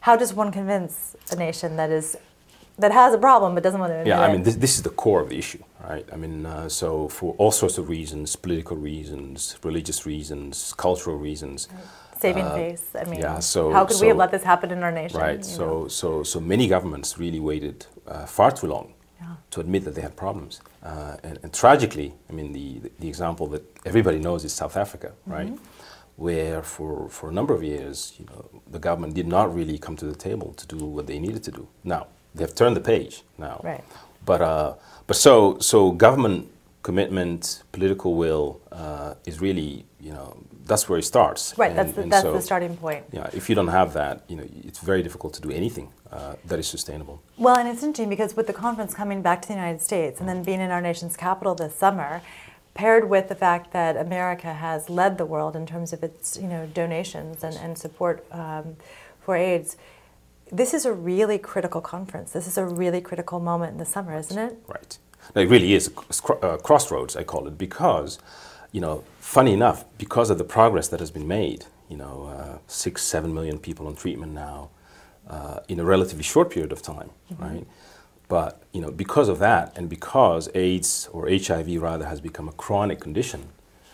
How does one convince a nation that has a problem but doesn't want to admit Yeah, I it? mean, this is the core of the issue, right? I mean, so for all sorts of reasons, political reasons, religious reasons, cultural reasons. Saving face. I mean, yeah, how could we have let this happen in our nation? Right. So many governments really waited far too long to admit that they had problems. And tragically, I mean, the example that everybody knows is South Africa, right? Where for a number of years, the government did not really come to the table to do what they needed to do. Now, they've turned the page now. Right. But so government commitment, political will is really, that's where it starts. Right, that's the starting point. Yeah, if you don't have that, it's very difficult to do anything that is sustainable. Well, and it's interesting because with the conference coming back to the United States and then being in our nation's capital this summer, paired with the fact that America has led the world in terms of its donations and support for AIDS, this is a really critical conference. This is a really critical moment in the summer, isn't it? Right. No, it really is a crossroads, I call it, because, funny enough, because of the progress that has been made, 6-7 million people on treatment now in a relatively short period of time, right? But, because of that, and because AIDS, or HIV rather, has become a chronic condition,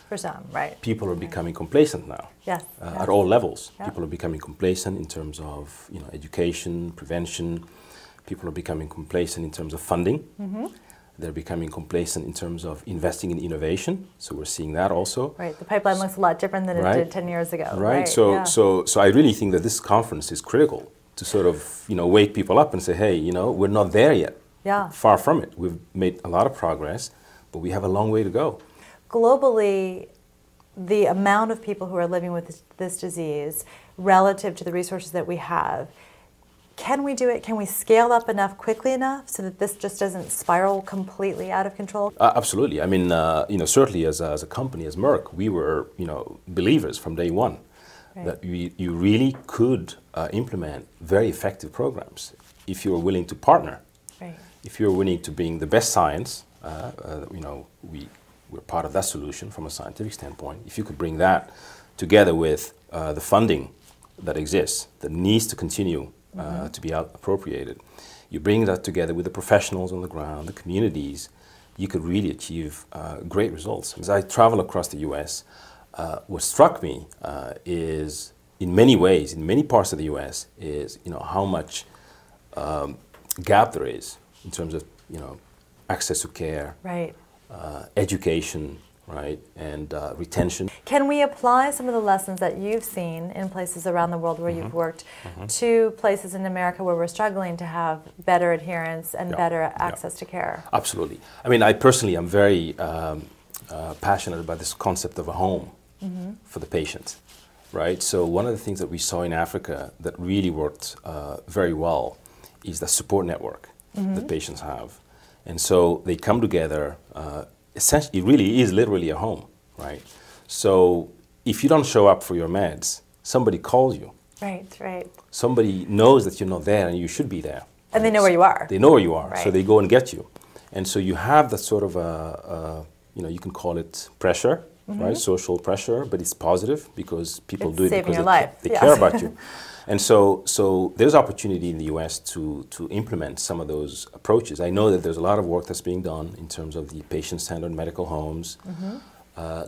for some, right. People are becoming complacent now. Yes. At all levels. Yeah. People are becoming complacent in terms of, education, prevention. People are becoming complacent in terms of funding. They're becoming complacent in terms of investing in innovation. So we're seeing that also. Right. The pipeline looks a lot different than it did 10 years ago. Right. So I really think that this conference is critical to sort of, wake people up and say, hey, we're not there yet. Yeah. Far from it. We've made a lot of progress, but we have a long way to go. Globally, the amount of people who are living with this disease relative to the resources that we have, can we do it? Can we scale up enough quickly enough so that this just doesn't spiral completely out of control? Absolutely. I mean, certainly as a company, as Merck, we were, believers from day one that you really could implement very effective programs if you were willing to partner. Right. If you're willing to bring the best science, we're part of that solution from a scientific standpoint. If you could bring that together with the funding that exists, that needs to continue to be appropriated, you bring that together with the professionals on the ground, the communities, you could really achieve great results. As I travel across the US, what struck me is, in many ways, in many parts of the US, is how much gap there is in terms of access to care. Right. Education, right, and retention. Can we apply some of the lessons that you've seen in places around the world where you've worked to places in America where we're struggling to have better adherence and better access to care? Absolutely. I mean, I personally am very passionate about this concept of a home for the patient, right? So one of the things that we saw in Africa that really worked very well is the support network that patients have. And so they come together, essentially, it really is literally a home, right? So if you don't show up for your meds, somebody calls you. Right, right. Somebody knows that you're not there and you should be there. And they know where you are. They know where you are, right. So they go and get you. And so you have that sort of, you can call it pressure, right? Social pressure, but it's positive because people do it because they care about you. And so there's opportunity in the US to implement some of those approaches. I know that there's a lot of work that's being done in terms of the patient-centered medical homes,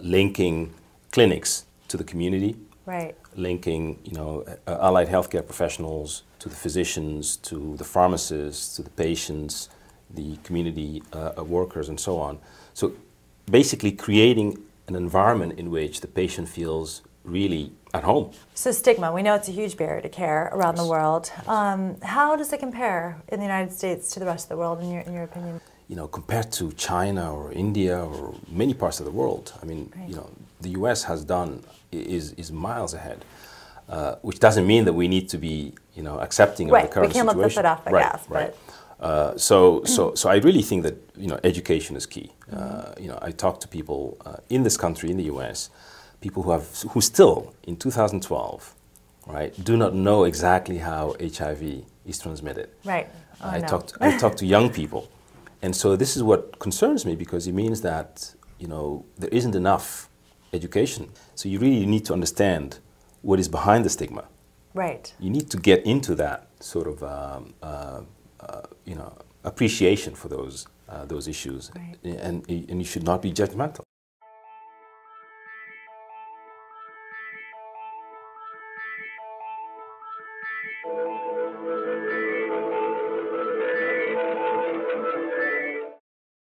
linking clinics to the community, right. linking allied healthcare professionals to the physicians, to the pharmacists, to the patients, the community workers, and so on. So basically creating an environment in which the patient feels really at home. So stigma, we know it's a huge barrier to care around the world. How does it compare in the United States to the rest of the world, in your opinion? Compared to China or India or many parts of the world, I mean, the US has done, is miles ahead, which doesn't mean that we need to be, accepting of the current situation. We can't let the foot off the gas. Right. So I really think that, education is key. I talk to people in this country, in the US, people who still, in 2012, right, do not know exactly how HIV is transmitted. Right. I talk to young people. And so this is what concerns me, because it means that, there isn't enough education. So you really need to understand what is behind the stigma. Right. You need to get into that sort of appreciation for those issues, Right. and you should not be judgmental.